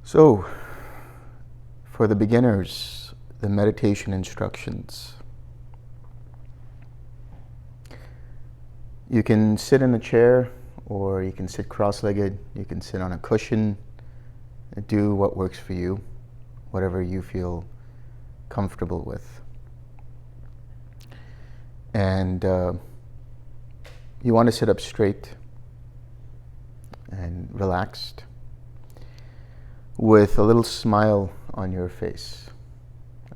So, for the beginners, the meditation instructions. You can sit in a chair, or you can sit cross-legged, you can sit on a cushion. Do what works for you, whatever you feel comfortable with. And you want to sit up straight and relaxed, with a little smile on your face,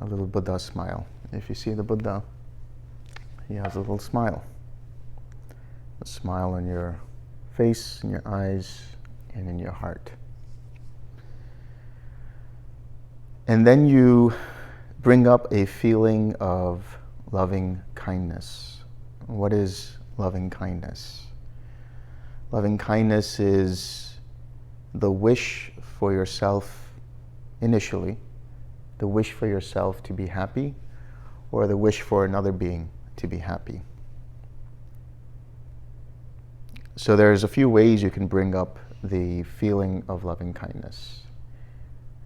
a little Buddha smile. If you see the Buddha, he has a little smile. A smile on your face, in your eyes, and in your heart. And then you bring up a feeling of loving kindness. What is loving kindness? Loving kindness is the wish for yourself initially, the wish for yourself to be happy, or the wish for another being to be happy. So there's a few ways you can bring up the feeling of loving kindness.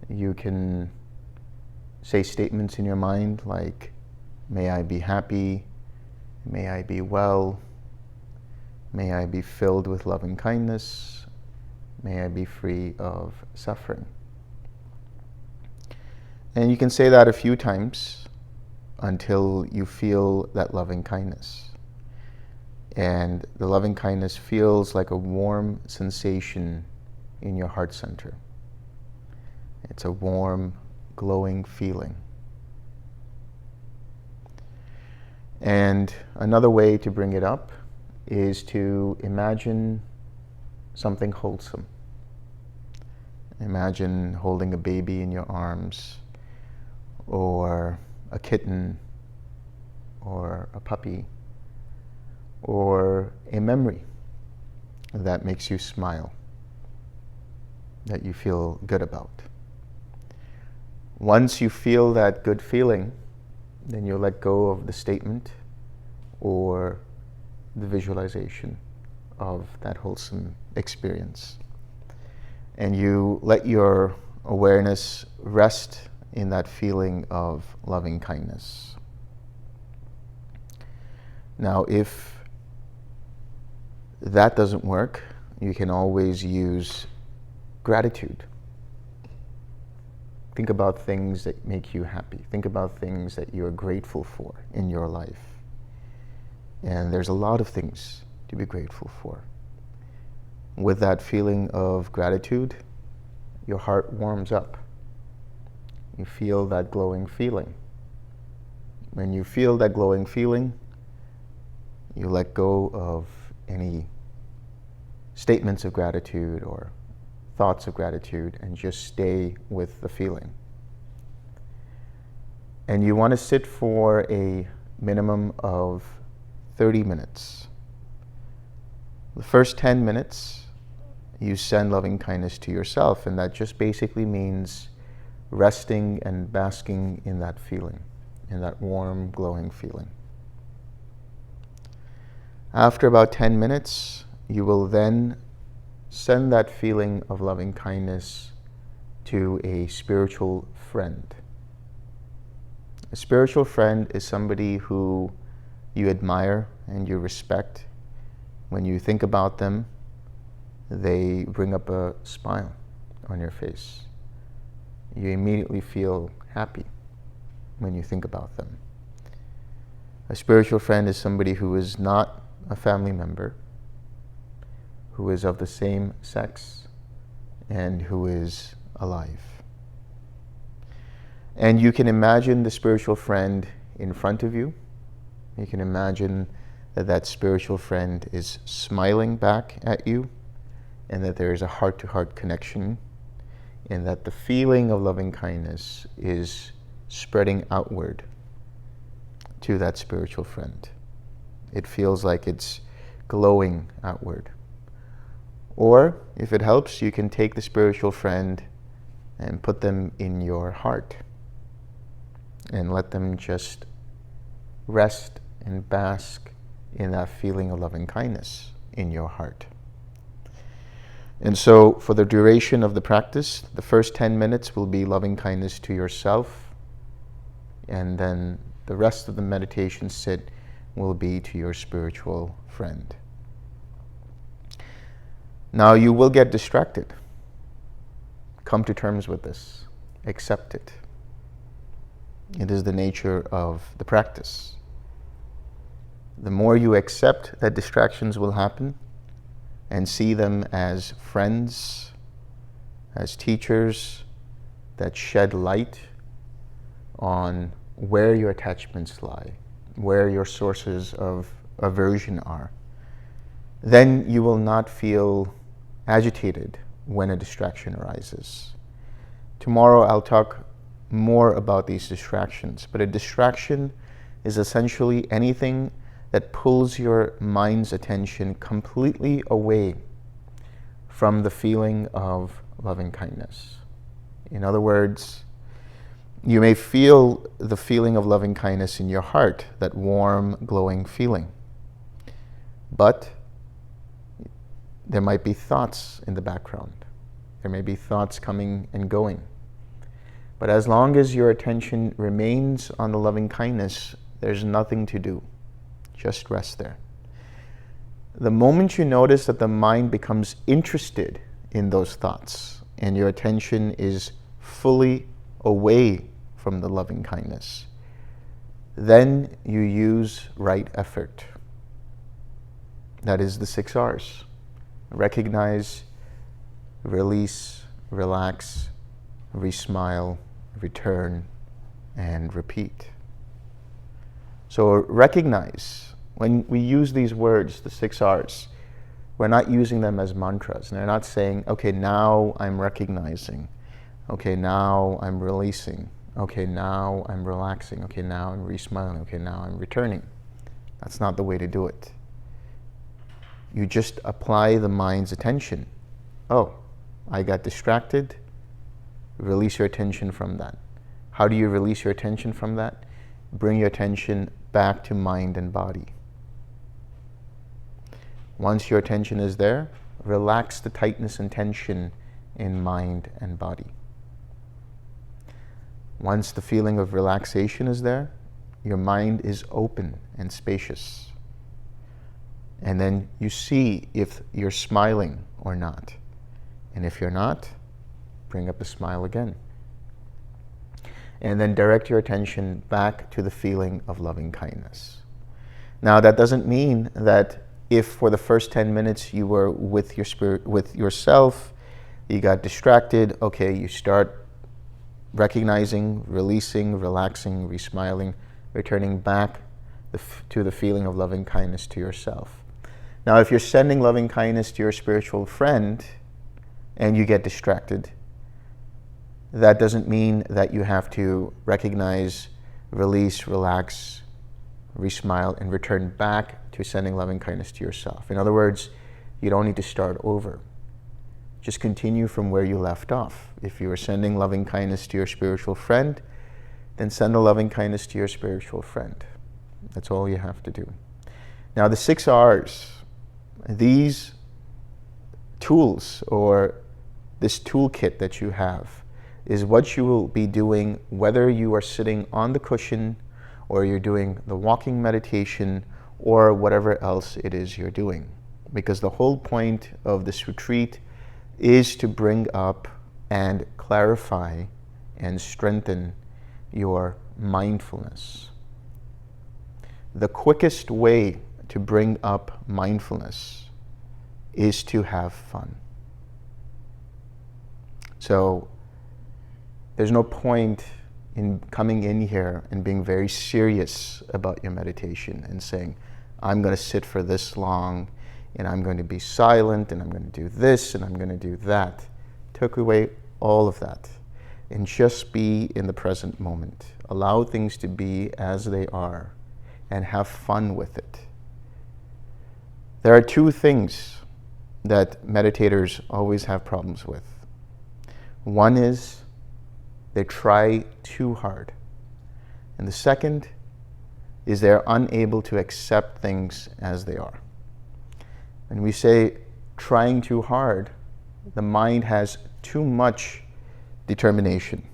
You can say statements in your mind like, may I be happy, may I be well, may I be filled with loving kindness, may I be free of suffering. And you can say that a few times until you feel that loving kindness. And the loving kindness feels like a warm sensation in your heart center. It's a warm, glowing feeling. And another way to bring it up is to imagine something wholesome. Imagine holding a baby in your arms, or a kitten, or a puppy, or a memory that makes you smile, that you feel good about. Once you feel that good feeling, then you let go of the statement or the visualization of that wholesome experience. And you let your awareness rest in that feeling of loving kindness. Now, if that doesn't work, you can always use gratitude. Think about things that make you happy. Think about things that you are grateful for in your life. And there's a lot of things to be grateful for. With that feeling of gratitude, your heart warms up. You feel that glowing feeling. When you feel that glowing feeling, you let go of any statements of gratitude or thoughts of gratitude and just stay with the feeling. And you want to sit for a minimum of 30 minutes. The first 10 minutes, you send loving kindness to yourself, and that just basically means resting and basking in that feeling, in that warm, glowing feeling. After about 10 minutes, you will then send that feeling of loving kindness to a spiritual friend. A spiritual friend is somebody who you admire and you respect. When you think about them, they bring up a smile on your face. You immediately feel happy when you think about them. A spiritual friend is somebody who is not a family member, who is of the same sex, and who is alive. And you can imagine the spiritual friend in front of you. You can imagine that that spiritual friend is smiling back at you, and that there is a heart-to-heart connection, and that the feeling of loving kindness is spreading outward to that spiritual friend. It feels like it's glowing outward. Or, if it helps, you can take the spiritual friend and put them in your heart and let them just rest and bask in that feeling of loving kindness in your heart. And so for the duration of the practice, the first 10 minutes will be loving kindness to yourself, and then the rest of the meditation sit will be to your spiritual friend. Now you will get distracted. Come to terms with this. Accept it. It is the nature of the practice. The more you accept that distractions will happen and see them as friends, as teachers that shed light on where your attachments lie, where your sources of aversion are, then you will not feel agitated when a distraction arises. Tomorrow I'll talk more about these distractions, but a distraction is essentially anything that pulls your mind's attention completely away from the feeling of loving kindness. In other words, you may feel the feeling of loving kindness in your heart, that warm, glowing feeling. But there might be thoughts in the background. There may be thoughts coming and going. But as long as your attention remains on the loving kindness, there's nothing to do. Just rest there. The moment you notice that the mind becomes interested in those thoughts and your attention is fully away from the loving kindness, then you use right effort. That is the 6 R's. Recognize, release, relax, re-smile, return, and repeat. So recognize, when we use these words, the 6 R's, we're not using them as mantras. And they're not saying, okay, now I'm recognizing. Okay, now I'm releasing. Okay, now I'm relaxing. Okay, now I'm re-smiling. Okay, now I'm returning. That's not the way to do it. You just apply the mind's attention. Oh, I got distracted. Release your attention from that. How do you release your attention from that? Bring your attention back to mind and body. Once your attention is there, relax the tightness and tension in mind and body. Once the feeling of relaxation is there, your mind is open and spacious. And then you see if you're smiling or not. And if you're not, bring up the smile again. And then direct your attention back to the feeling of loving kindness. Now that doesn't mean that if for the first 10 minutes you were with your spirit, with yourself, you got distracted, okay, you start recognizing, releasing, relaxing, re-smiling, returning back to the feeling of loving kindness to yourself. Now, if you're sending loving kindness to your spiritual friend and you get distracted, that doesn't mean that you have to recognize, release, relax, re-smile, and return back to sending loving kindness to yourself. In other words, you don't need to start over. Just continue from where you left off. If you are sending loving kindness to your spiritual friend, then send the loving kindness to your spiritual friend. That's all you have to do. Now, the 6 R's, these tools or this toolkit that you have is what you will be doing whether you are sitting on the cushion or you're doing the walking meditation or whatever else it is you're doing. Because the whole point of this retreat is to bring up and clarify and strengthen your mindfulness. The quickest way to bring up mindfulness is to have fun. So there's no point in coming in here and being very serious about your meditation and saying, I'm going to sit for this long and I'm going to be silent and I'm going to do this and I'm going to do that. Take away all of that and just be in the present moment. Allow things to be as they are and have fun with it. There are 2 things that meditators always have problems with. One is they try too hard. And the second is they're unable to accept things as they are. And we say trying too hard, the mind has too much determination.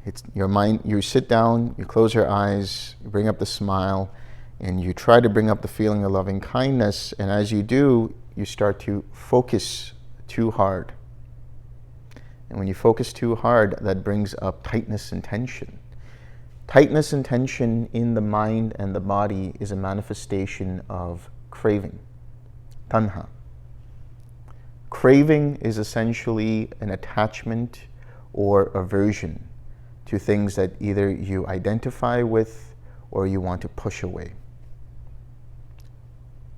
It's your mind, you sit down, you close your eyes, you bring up the smile, and you try to bring up the feeling of loving kindness, and as you do, you start to focus too hard. And when you focus too hard, that brings up tightness and tension. Tightness and tension in the mind and the body is a manifestation of craving, tanha. Craving is essentially an attachment or aversion to things that either you identify with or you want to push away.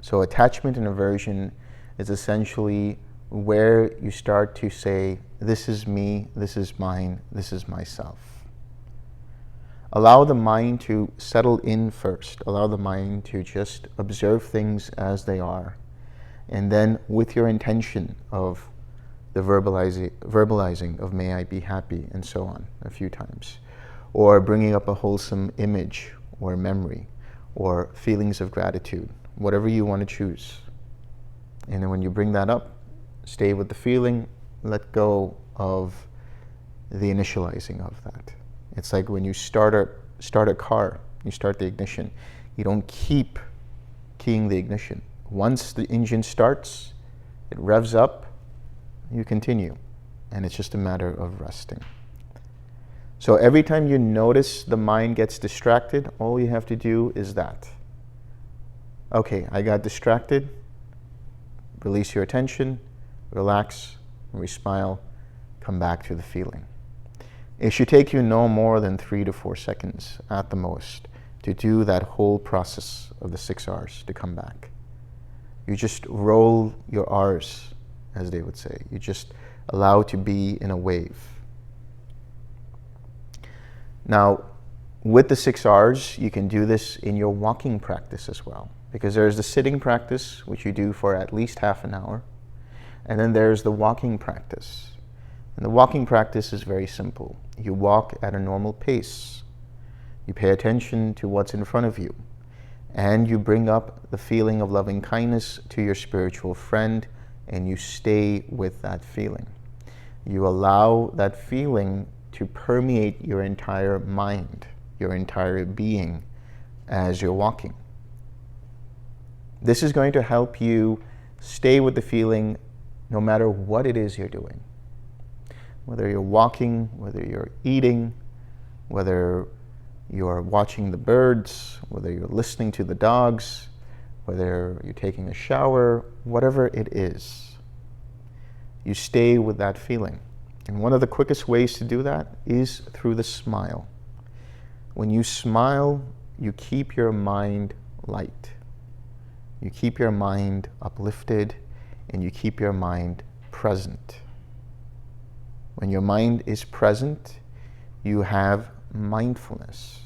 So attachment and aversion is essentially where you start to say, this is me, this is mine, this is myself. Allow the mind to settle in first. Allow the mind to just observe things as they are. And then with your intention of the verbalizing of may I be happy and so on a few times. Or bringing up a wholesome image or memory or feelings of gratitude, whatever you want to choose. And then when you bring that up, stay with the feeling, let go of the initializing of that. It's like when you start a car, you start the ignition. You don't keep keying the ignition. Once the engine starts, it revs up, you continue. And it's just a matter of resting. So every time you notice the mind gets distracted, all you have to do is that. Okay, I got distracted. Release your attention, relax, re-smile, come back to the feeling. It should take you no more than 3 to 4 seconds at the most to do that whole process of the 6 R's to come back. You just roll your R's, as they would say. You just allow to be in a wave. Now, with the 6 R's, you can do this in your walking practice as well. Because there's the sitting practice, which you do for at least half an hour. And then there's the walking practice. And the walking practice is very simple. You walk at a normal pace. You pay attention to what's in front of you. And you bring up the feeling of loving kindness to your spiritual friend, and you stay with that feeling. You allow that feeling to permeate your entire mind, your entire being, as you're walking. This is going to help you stay with the feeling no matter what it is you're doing. Whether you're walking, whether you're eating, whether you're watching the birds, whether you're listening to the dogs, whether you're taking a shower, whatever it is, you stay with that feeling. And one of the quickest ways to do that is through the smile. When you smile, you keep your mind light. You keep your mind uplifted, and you keep your mind present. When your mind is present, you have mindfulness.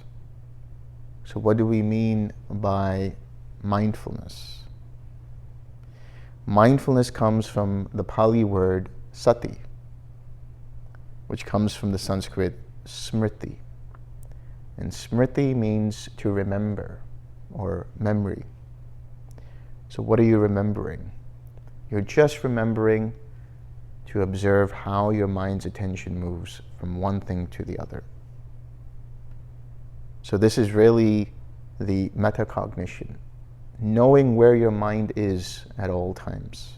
So what do we mean by mindfulness? Mindfulness comes from the Pali word sati, which comes from the Sanskrit smriti. And smriti means to remember or memory. So what are you remembering? You're just remembering to observe how your mind's attention moves from one thing to the other. So this is really the metacognition, knowing where your mind is at all times.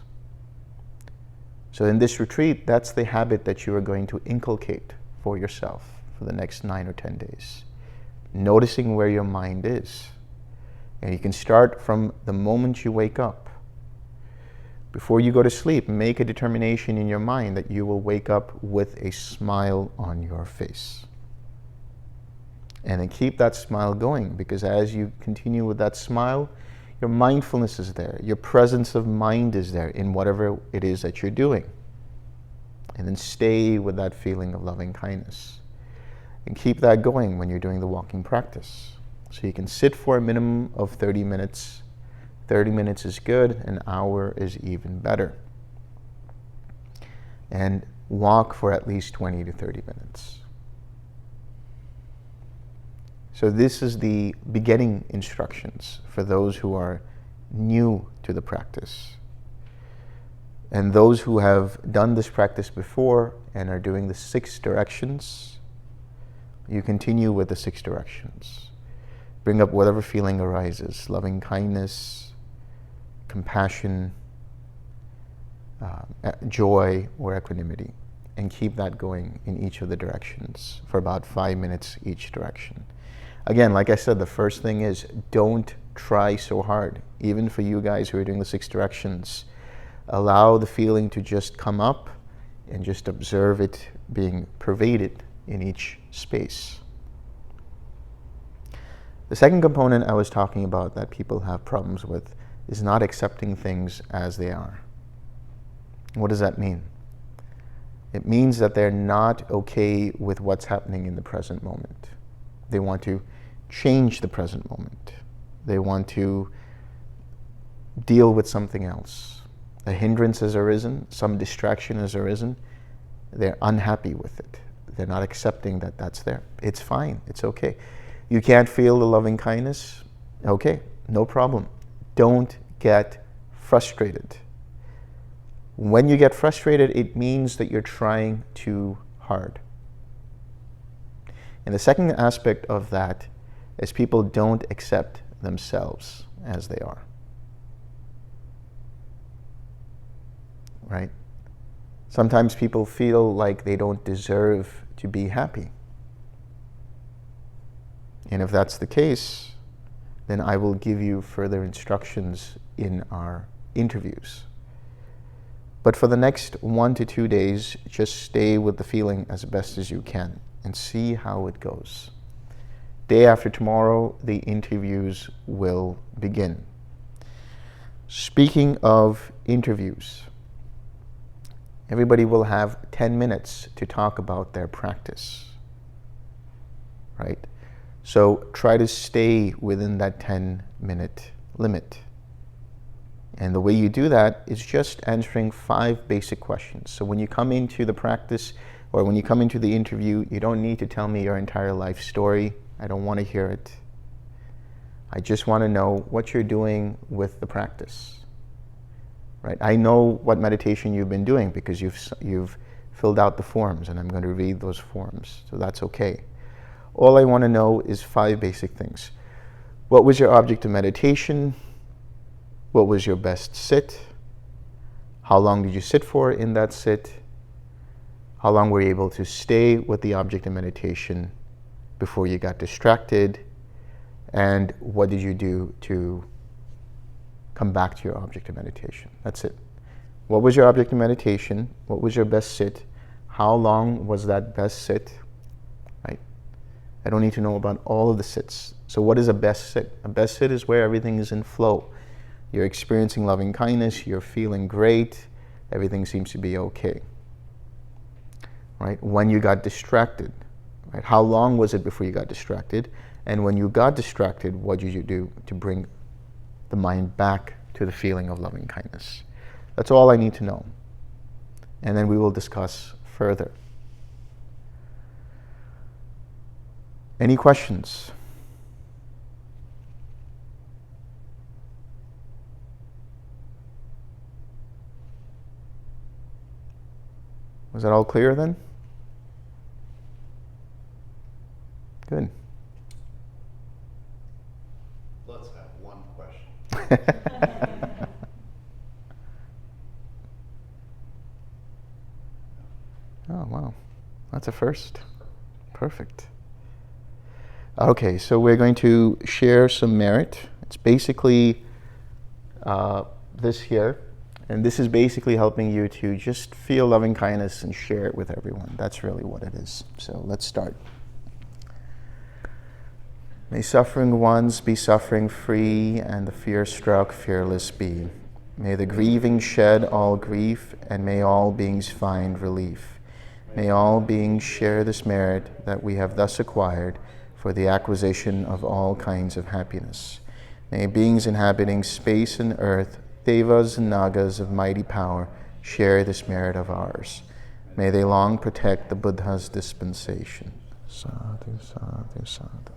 So in this retreat, that's the habit that you are going to inculcate for yourself for the next 9 or 10 days. Noticing where your mind is. And you can start from the moment you wake up. Before you go to sleep, make a determination in your mind that you will wake up with a smile on your face. And then keep that smile going, because as you continue with that smile, your mindfulness is there. Your presence of mind is there in whatever it is that you're doing. And then stay with that feeling of loving kindness. And keep that going when you're doing the walking practice. So you can sit for a minimum of 30 minutes. 30 minutes is good, an hour is even better. And walk for at least 20 to 30 minutes. So this is the beginning instructions for those who are new to the practice. And those who have done this practice before and are doing the 6 directions, you continue with the 6 directions. Bring up whatever feeling arises, loving kindness, compassion, joy, or equanimity. And keep that going in each of the directions for about 5 minutes each direction. Again, like I said, the first thing is don't try so hard. Even for you guys who are doing the 6 directions, allow the feeling to just come up and just observe it being pervaded in each space. The second component I was talking about that people have problems with is not accepting things as they are. What does that mean? It means that they're not okay with what's happening in the present moment. They want to change the present moment. They want to deal with something else. A hindrance has arisen, some distraction has arisen. They're unhappy with it. They're not accepting that that's there. It's fine, it's okay. You can't feel the loving kindness? Okay, no problem. Don't get frustrated. When you get frustrated, it means that you're trying too hard. And the second aspect of that is people don't accept themselves as they are. Right? Sometimes people feel like they don't deserve to be happy. And if that's the case, then I will give you further instructions in our interviews. But for the next 1 to 2 days, just stay with the feeling as best as you can and see how it goes. Day after tomorrow, the interviews will begin. Speaking of interviews, everybody will have 10 minutes to talk about their practice, right? So try to stay within that 10-minute limit. And the way you do that is just answering 5 basic questions. So when you come into the practice or when you come into the interview, you don't need to tell me your entire life story. I don't want to hear it. I just want to know what you're doing with the practice. Right? I know what meditation you've been doing because you've filled out the forms, and I'm going to read those forms, so that's okay. All I want to know is 5 basic things. What was your object of meditation? What was your best sit? How long did you sit for in that sit? How long were you able to stay with the object of meditation before you got distracted? And what did you do to come back to your object of meditation? That's it. What was your object of meditation? What was your best sit? How long was that best sit? Right? I don't need to know about all of the sits. So what is a best sit? A best sit is where everything is in flow. You're experiencing loving kindness, you're feeling great, everything seems to be okay. Right? When you got distracted, right? How long was it before you got distracted? And when you got distracted, what did you do to bring the mind back to the feeling of loving kindness? That's all I need to know. And then we will discuss further. Any questions? Was that all clear then? Good. Let's have one question. Oh, wow. That's a first. Perfect. Okay, so we're going to share some merit. It's basically this here. And this is basically helping you to just feel loving kindness and share it with everyone. That's really what it is. So let's start. May suffering ones be suffering free, and the fear-struck fearless be. May the grieving shed all grief, and may all beings find relief. May all beings share this merit that we have thus acquired for the acquisition of all kinds of happiness. May beings inhabiting space and earth, devas and nagas of mighty power, share this merit of ours. May they long protect the Buddha's dispensation. Sadhu, sadhu, sadhu.